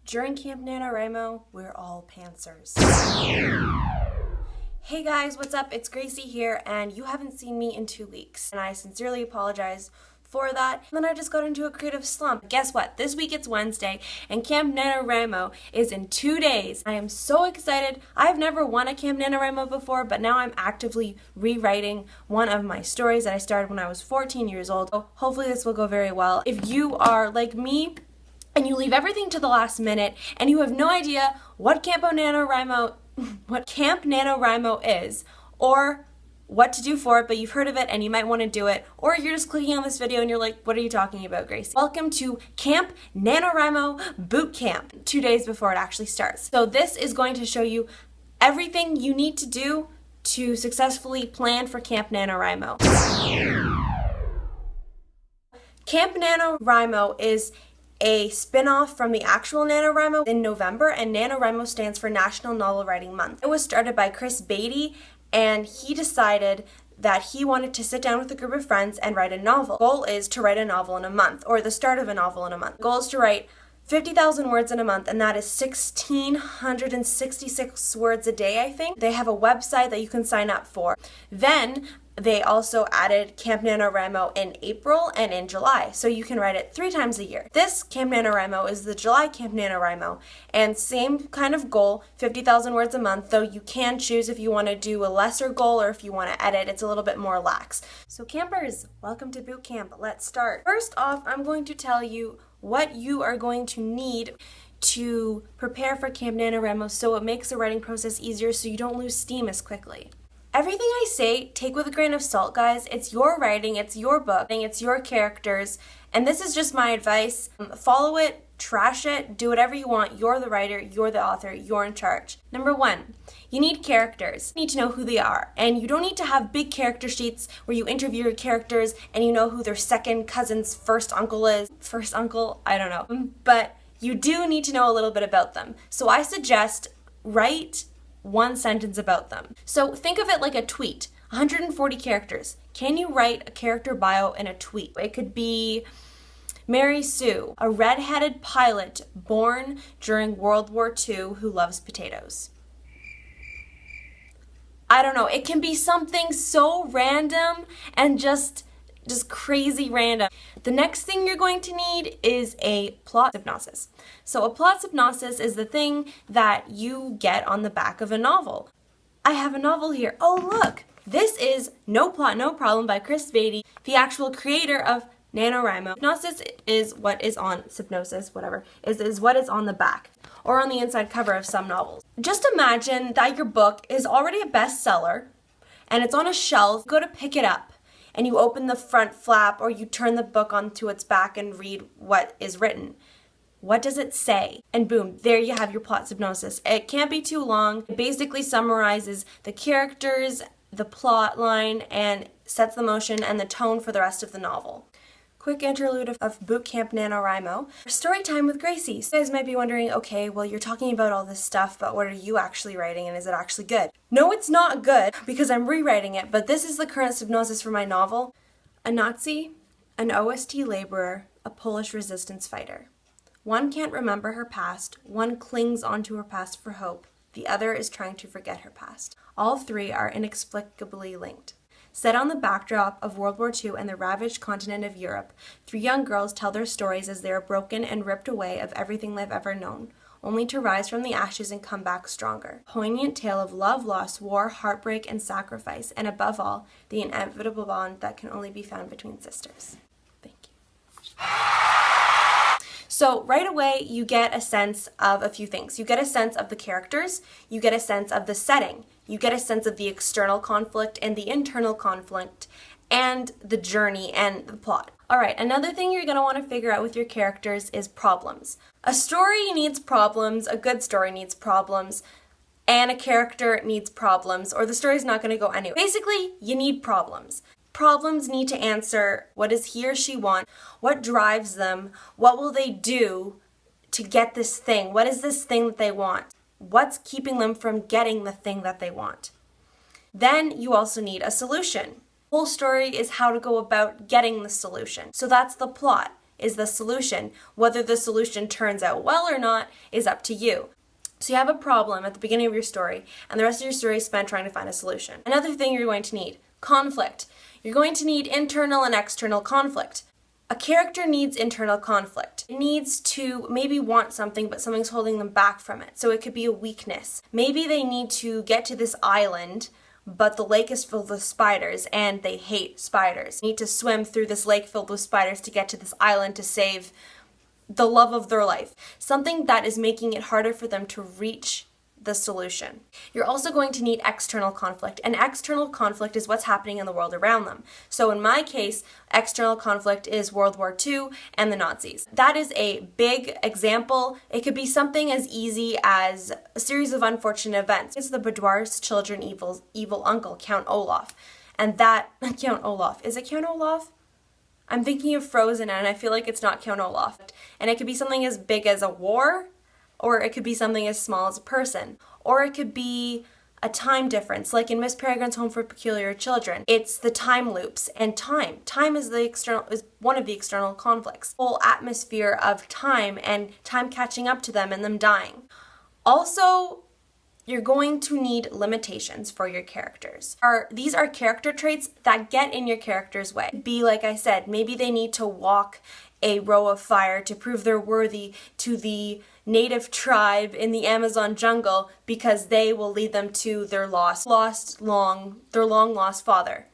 During Camp NaNoWrimo, we're all pantsers. Hey guys, what's up? It's Gracie here, and you haven't seen me in 2 weeks, and I sincerely apologize for that. And then I just got into a creative slump. Guess what? This week it's Wednesday, and Camp NaNoWrimo is in 2 days. I am so excited. I've never won a Camp NaNoWrimo before, but now I'm actively rewriting one of my stories that I started when I was 14 years old. So hopefully this will go very well. If you are like me, and you leave everything to the last minute, and you have no idea what Camp NaNoWrimo is, or what to do for it, but you've heard of it and you might want to do it, or you're just clicking on this video and you're like, what are you talking about, Gracie? Welcome to Camp NaNoWrimo Boot Camp, 2 days before it actually starts. So this is going to show you everything you need to do to successfully plan for Camp NaNoWrimo. Camp NaNoWrimo is a spin-off from the actual NaNoWrimo in November, and NaNoWrimo stands for National Novel Writing Month. It was started by Chris Beatty, and he decided that he wanted to sit down with a group of friends and write a novel. The goal is to write a novel in a month, or the start of a novel in a month. The goal is to write 50,000 words in a month, and that is 1,666 words a day, I think. They have a website that you can sign up for. Then they also added Camp NaNoWrimo in April and in July, so you can write it 3 times a year. This Camp NaNoWrimo is the July Camp NaNoWrimo, and same kind of goal, 50,000 words a month, though you can choose if you want to do a lesser goal or if you want to edit. It's a little bit more lax. So campers, welcome to boot camp. Let's start. First off, I'm going to tell you what you are going to need to prepare for Camp NaNoWrimo so it makes the writing process easier so you don't lose steam as quickly. Everything I say, take with a grain of salt, guys. It's your writing, it's your book, it's your characters, and this is just my advice. Follow it, trash it, do whatever you want. You're the writer, you're the author, you're in charge. Number 1, you need characters. You need to know who they are, and you don't need to have big character sheets where you interview your characters and you know who their second cousin's first uncle is. First uncle? I don't know. But you do need to know a little bit about them. So I suggest write 1 sentence about them. So think of it like a tweet, 140 characters. Can you write a character bio in a tweet? It could be Mary Sue, a red-headed pilot born during World War II who loves potatoes. I don't know, it can be something so random and just crazy random. The next thing you're going to need is a plot synopsis. So a plot synopsis is the thing that you get on the back of a novel. I have a novel here. Oh look, this is No Plot, No Problem by Chris Beatty, the actual creator of NaNoWrimo. Synopsis is what is on is what is on the back or on the inside cover of some novels. Just imagine that your book is already a bestseller and it's on a shelf. Go to pick it up, and you open the front flap or you turn the book onto its back and read what is written. What does it say? And boom, there you have your plot synopsis. It can't be too long. It basically summarizes the characters, the plot line, and sets the motion and the tone for the rest of the novel. Quick interlude of Boot Camp NaNoWrimo. Story time with Gracie. So you guys might be wondering, okay, well you're talking about all this stuff, but what are you actually writing and is it actually good? No, it's not good because I'm rewriting it, but this is the current synopsis for my novel. A Nazi, an OST laborer, a Polish resistance fighter. One can't remember her past, one clings onto her past for hope, the other is trying to forget her past. All 3 are inexplicably linked. Set on the backdrop of World War II and the ravaged continent of Europe, 3 young girls tell their stories as they are broken and ripped away of everything they've ever known, only to rise from the ashes and come back stronger. Poignant tale of love, loss, war, heartbreak, and sacrifice, and above all, the inevitable bond that can only be found between sisters. Thank you. So right away, you get a sense of a few things. You get a sense of the characters, you get a sense of the setting, you get a sense of the external conflict and the internal conflict, and the journey and the plot. All right, another thing you're gonna wanna figure out with your characters is problems. A story needs problems, a good story needs problems, and a character needs problems, or the story's not gonna go anywhere. Basically, you need problems. Problems need to answer, what does he or she want? What drives them? What will they do to get this thing? What is this thing that they want? What's keeping them from getting the thing that they want? Then you also need a solution. The whole story is how to go about getting the solution. So that's the plot. is the solution. Whether the solution turns out well or not is up to you. So you have a problem at the beginning of your story, and the rest of your story is spent trying to find a solution. Another thing you're going to need, conflict. You're going to need internal and external conflict. A character needs internal conflict. It needs to maybe want something, but something's holding them back from it. So it could be a weakness. Maybe they need to get to this island, but the lake is filled with spiders and they hate spiders. They need to swim through this lake filled with spiders to get to this island to save the love of their life. Something that is making it harder for them to reach the solution. You're also going to need external conflict, and external conflict is what's happening in the world around them. So in my case, external conflict is World War II and the Nazis. That is a big example. It could be something as easy as a series of unfortunate events. It's the boudoir's children's evil uncle, Count Olaf. And that, Count Olaf, is it Count Olaf? I'm thinking of Frozen and I feel like it's not Count Olaf. And it could be something as big as a war, or it could be something as small as a person, or it could be a time difference, like in Miss Peregrine's Home for Peculiar Children. It's the time loops and time. Time is one of the external conflicts. The whole atmosphere of time and time catching up to them and them dying. Also, you're going to need limitations for your characters. These are character traits that get in your character's way. Be like I said, maybe they need to walk a row of fire to prove they're worthy to the native tribe in the Amazon jungle because they will lead them to their long lost father.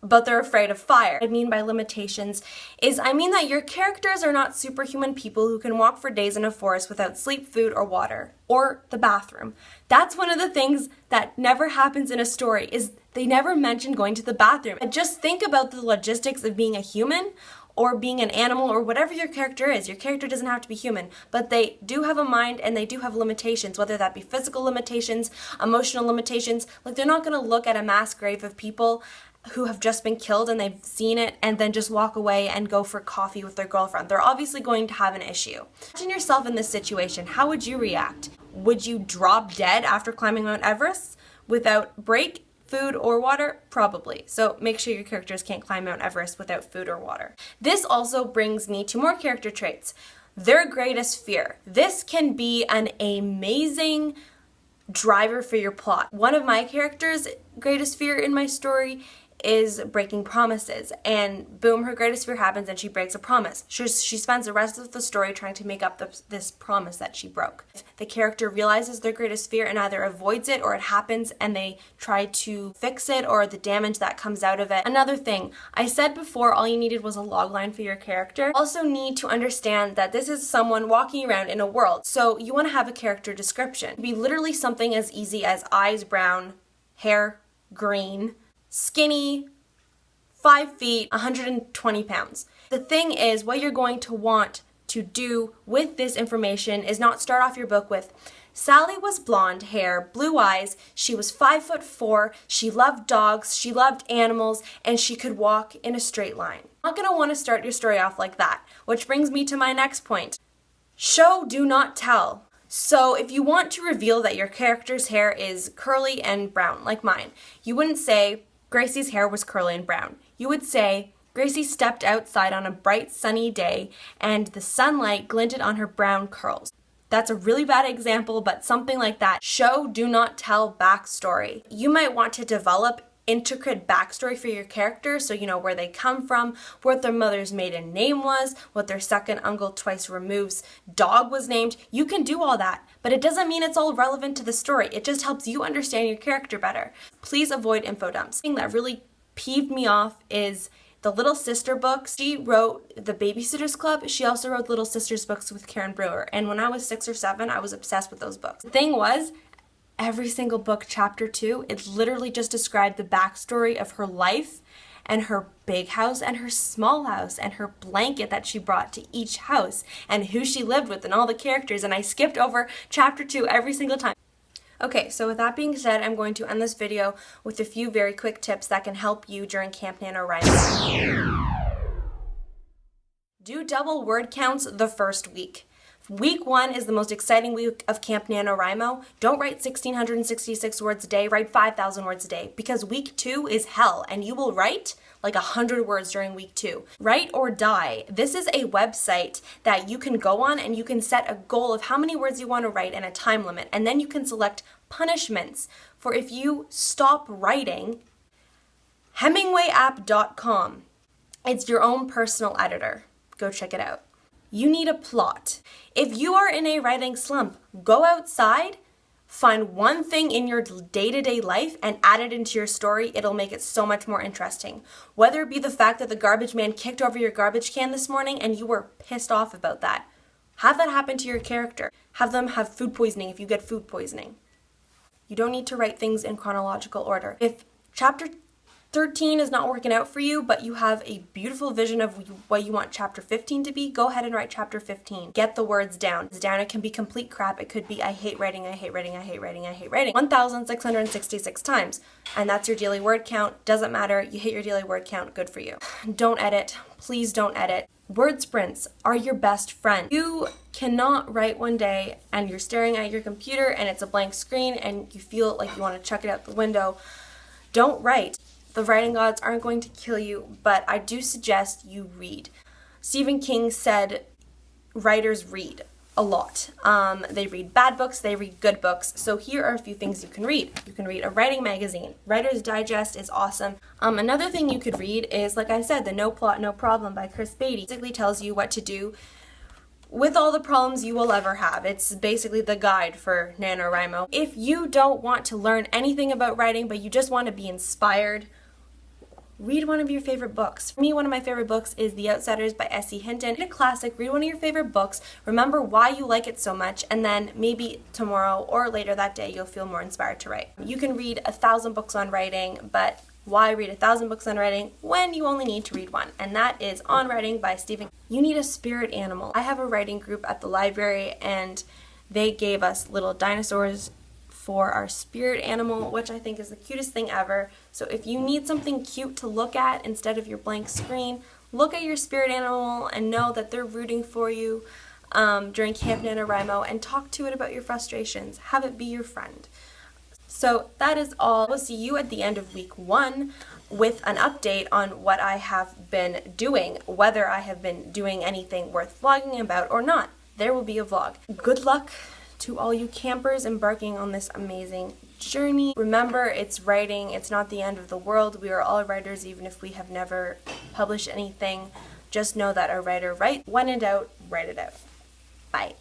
But they're afraid of fire. What I mean by limitations is I mean that your characters are not superhuman people who can walk for days in a forest without sleep, food, or water, or the bathroom. That's one of the things that never happens in a story, is they never mention going to the bathroom. And just think about the logistics of being a human or being an animal or whatever your character is. Your character doesn't have to be human, but they do have a mind and they do have limitations, whether that be physical limitations, emotional limitations. Like, they're not going to look at a mass grave of people who have just been killed and they've seen it and then just walk away and go for coffee with their girlfriend. They're obviously going to have an issue. Imagine yourself in this situation. How would you react? Would you drop dead after climbing Mount Everest without break, food, or water? Probably. So make sure your characters can't climb Mount Everest without food or water. This also brings me to more character traits. Their greatest fear. This can be an amazing driver for your plot. One of my characters' greatest fear in my story is breaking promises, and boom, her greatest fear happens and she breaks a promise. She spends the rest of the story trying to make up this promise that she broke. The character realizes their greatest fear and either avoids it or it happens and they try to fix it, or the damage that comes out of it. Another thing, I said before all you needed was a logline for your character. Also need to understand that this is someone walking around in a world, so you want to have a character description. It could be literally something as easy as eyes brown, hair green, skinny, 5 feet, 120 pounds. The thing is, what you're going to want to do with this information is not start off your book with, Sally was blonde hair, blue eyes, she was 5'4", she loved dogs, she loved animals, and she could walk in a straight line. You're not going to want to start your story off like that, which brings me to my next point. Show, do not tell. So if you want to reveal that your character's hair is curly and brown, like mine, you wouldn't say, Gracie's hair was curly and brown. You would say, Gracie stepped outside on a bright sunny day and the sunlight glinted on her brown curls. That's a really bad example, but something like that. Show, do not tell backstory. You might want to develop intricate backstory for your character, so you know where they come from, what their mother's maiden name was, what their second uncle twice removed's dog was named. You can do all that, but it doesn't mean it's all relevant to the story. It just helps you understand your character better. Please avoid info dumps. The thing that really peeved me off is the Little Sister books. She wrote The Babysitter's Club. She also wrote Little Sisters books with Karen Brewer, and when I was 6 or 7, I was obsessed with those books. The thing was, every single book, chapter 2, it literally just described the backstory of her life and her big house and her small house and her blanket that she brought to each house and who she lived with and all the characters, and I skipped over chapter 2 every single time. Okay, so with that being said, I'm going to end this video with a few very quick tips that can help you during Camp NaNoWriMo. Do double word counts the first week. Week 1 is the most exciting week of Camp NaNoWriMo. Don't write 1,666 words a day, write 5,000 words a day, because week 2 is hell, and you will write like 100 words during week 2. Write or Die. This is a website that you can go on and you can set a goal of how many words you want to write and a time limit. And then you can select punishments for if you stop writing. HemingwayApp.com. It's your own personal editor. Go check it out. You need a plot. If you are in a writing slump, go outside, find one thing in your day-to-day life and add it into your story. It'll make it so much more interesting. Whether it be the fact that the garbage man kicked over your garbage can this morning and you were pissed off about that. Have that happen to your character. Have them have food poisoning if you get food poisoning. You don't need to write things in chronological order. If chapter 13 is not working out for you, but you have a beautiful vision of what you want chapter 15 to be, go ahead and write chapter 15. Get the words down. It can be complete crap. It could be I hate writing, I hate writing, I hate writing, I hate writing 1,666 times. And that's your daily word count. Doesn't matter. You hit your daily word count. Good for you. Don't edit. Please don't edit. Word sprints are your best friend. You cannot write one day and you're staring at your computer and it's a blank screen and you feel like you want to chuck it out the window. Don't write. The writing gods aren't going to kill you, but I do suggest you read. Stephen King said writers read a lot. They read bad books, they read good books. So here are a few things you can read. You can read a writing magazine. Writer's Digest is awesome. Another thing you could read is, like I said, the No Plot, No Problem by Chris Beatty. It basically tells you what to do with all the problems you will ever have. It's basically the guide for NaNowrimo. If you don't want to learn anything about writing, but you just want to be inspired, read one of your favorite books. For me, one of my favorite books is The Outsiders by S.E. Hinton. Read a classic, read one of your favorite books, remember why you like it so much, and then maybe tomorrow or later that day you'll feel more inspired to write. You can read 1,000 books on writing, but why read 1,000 books on writing when you only need to read one? And that is On Writing by Stephen King. You need a spirit animal. I have a writing group at the library and they gave us little dinosaurs for our spirit animal, which I think is the cutest thing ever. So if you need something cute to look at instead of your blank screen, look at your spirit animal and know that they're rooting for you during Camp NaNoWriMo, and talk to it about your frustrations. Have it be your friend. So that is all. We'll see you at the end of week 1 with an update on what I have been doing, whether I have been doing anything worth vlogging about or not. There will be a vlog. Good luck to all you campers embarking on this amazing journey. Remember, it's writing. It's not the end of the world. We are all writers, even if we have never published anything. Just know that a writer writes. When in doubt, write it out. Bye.